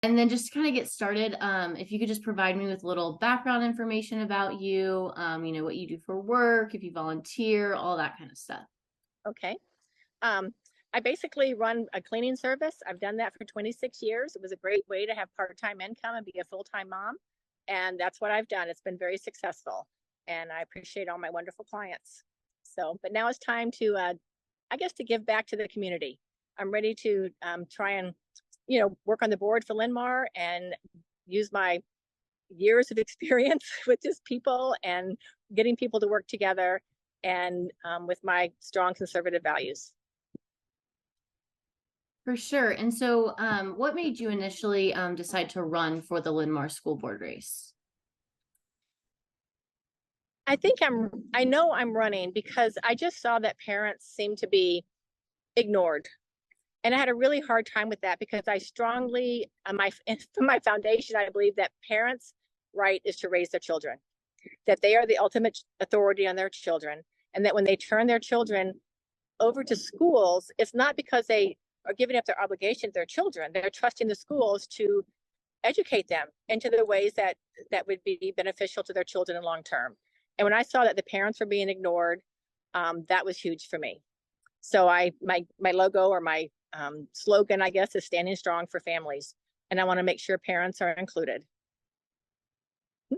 And then just to kind of get started, if you could just provide me with a little background information about you, what you do for work, if you volunteer, all that kind of stuff. Okay. Um, I basically run a cleaning service. I've done that for 26 years. It was a great way to have part-time income and be a full-time mom. And that's what I've done. It's been very successful. And I appreciate all my wonderful clients. So, but now it's time to, I guess, to give back to the community. I'm ready to try and, work on the board for Linn-Mar and use my years of experience with just people and getting people to work together and with my strong conservative values. For sure. And so, what made you initially decide to run for the Linn-Mar School Board race? I know I'm running because I just saw that parents seem to be ignored. And I had a really hard time with that because I strongly, from my foundation, I believe that parents' right is to raise their children, that they are the ultimate authority on their children, and that when they turn their children over to schools, it's not because they are giving up their obligation to their children. They're trusting the schools to educate them into the ways that would be beneficial to their children in long term. And when I saw that the parents were being ignored, that was huge for me. So my logo or my slogan, I guess, is standing strong for families. And I want to make sure parents are included.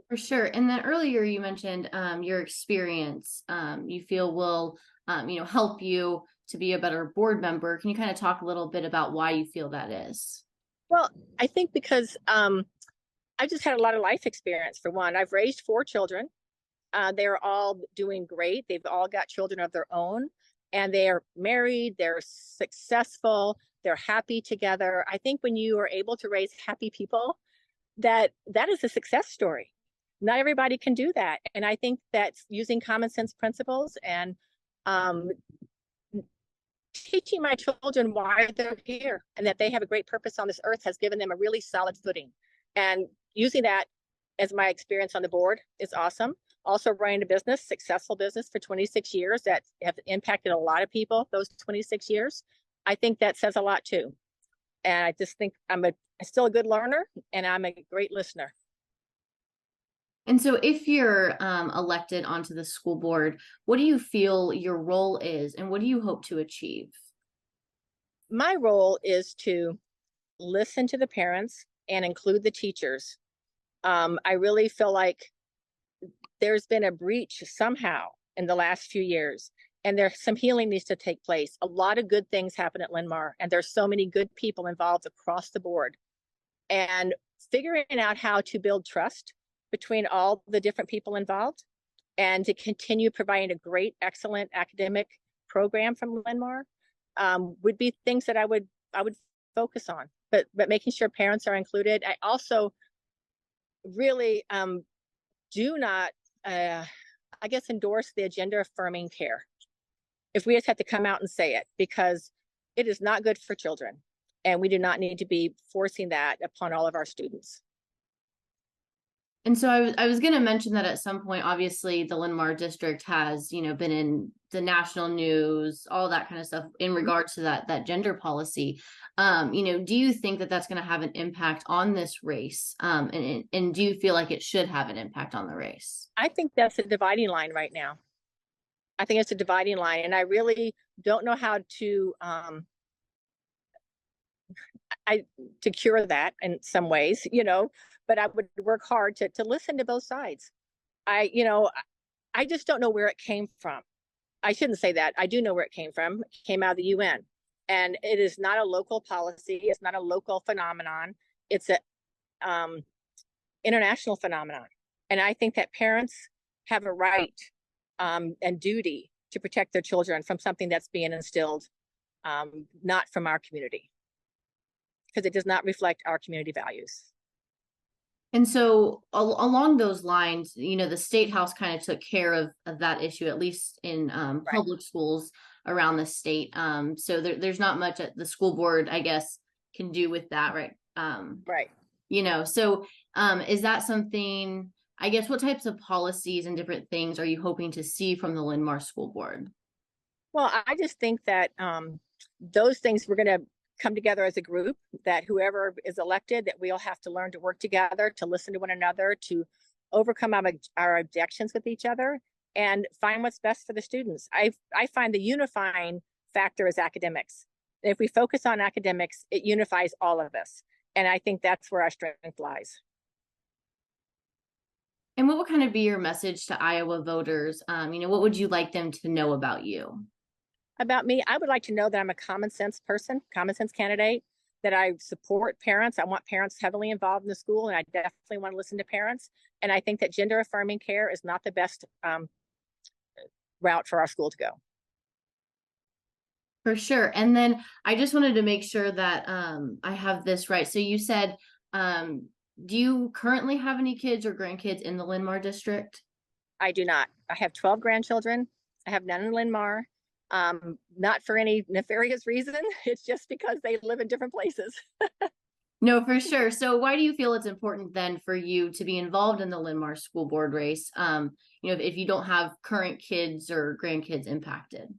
For sure. And then earlier you mentioned your experience you feel will help you to be a better board member. Can you kind of talk a little bit about why you feel that is? Well, I think because I just had a lot of life experience. For one, I've raised 4 children. They're all doing great. They've all got children of their own, and they are married. They're successful. They're happy together. I think when you are able to raise happy people, that is a success story. Not everybody can do that, and I think that's using common sense principles and teaching my children why they're here and that they have a great purpose on this earth has given them a really solid footing. And using that as my experience on the board is awesome. Also running a business, successful business for 26 years that have impacted a lot of people those 26 years. I think that says a lot too. And I just think I'm still a good learner and I'm a great listener. And so if you're elected onto the school board, what do you feel your role is and what do you hope to achieve? My role is to listen to the parents and include the teachers. I really feel like there's been a breach somehow in the last few years, and there's some healing needs to take place. A lot of good things happen at Linn-Mar, and there's so many good people involved across the board. And figuring out how to build trust between all the different people involved and to continue providing a great, excellent academic program from Linn-Mar would be things that I would focus on. But making sure parents are included. I also really do not, I guess, endorse the agenda affirming care. If we just have to come out and say it, because it is not good for children. And we do not need to be forcing that upon all of our students. And so I was going to mention that at some point, obviously, the Linn-Mar district has, been in the national news, all that kind of stuff in regards to that gender policy. Do you think that that's going to have an impact on this race? And do you feel like it should have an impact on the race? I think that's a dividing line right now. I think it's a dividing line, and I really don't know how to to cure that in some ways, but I would work hard to listen to both sides. I just don't know where it came from. I shouldn't say that. I do know where it came from. It came out of the UN. And it is not a local policy. It's not a local phenomenon. It's a international phenomenon. And I think that parents have a right and duty to protect their children from something that's being instilled, not from our community, because it does not reflect our community values. And so along those lines, the state house kind of took care of that issue, at least in public schools around the state. So there's not much that the school board, I guess, can do with that, right? Right. So is that something, I guess, what types of policies and different things are you hoping to see from the Linn-Mar School Board? Well, I just think that those things we're going to come together as a group, that whoever is elected, that we all have to learn to work together, to listen to one another, to overcome our objections with each other, and find what's best for the students. I find the unifying factor is academics. If we focus on academics, it unifies all of us. And I think that's where our strength lies. And what would kind of be your message to Iowa voters? What would you like them to know about you? About me, I would like to know that I'm a common sense person, common sense candidate, that I support parents. I want parents heavily involved in the school, and I definitely want to listen to parents. And I think that gender affirming care is not the best route for our school to go. For sure. And then I just wanted to make sure that I have this right. So you said, do you currently have any kids or grandkids in the Linn-Mar district? I do not. I have 12 grandchildren. I have none in Linn-Mar. Not for any nefarious reason. It's just because they live in different places. No, for sure. So why do you feel it's important then for you to be involved in the Linn-Mar School Board race? If you don't have current kids or grandkids impacted.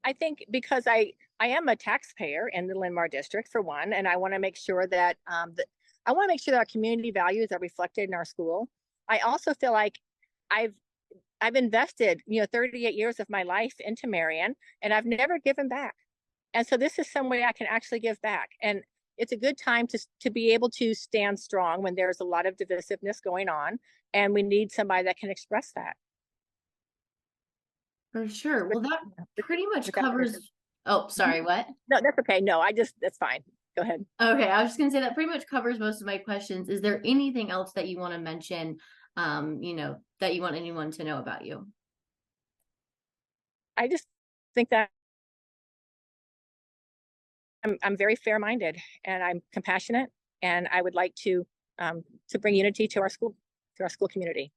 I think because I am a taxpayer in the Linn-Mar district, for one, and I want to make sure that I want to make sure that our community values are reflected in our school. I also feel like I've invested 38 years of my life into Marion, and I've never given back. And so this is some way I can actually give back. And it's a good time to be able to stand strong when there's a lot of divisiveness going on, and we need somebody that can express that. For sure. Well, that pretty much Without covers. Oh, sorry, what? No, that's okay. No, that's fine. Go ahead. Okay, I was just gonna say that pretty much covers most of my questions. Is there anything else that you want to mention, that you want anyone to know about you? I just think that I'm very fair-minded, and I'm compassionate, and I would like to bring unity to our school community.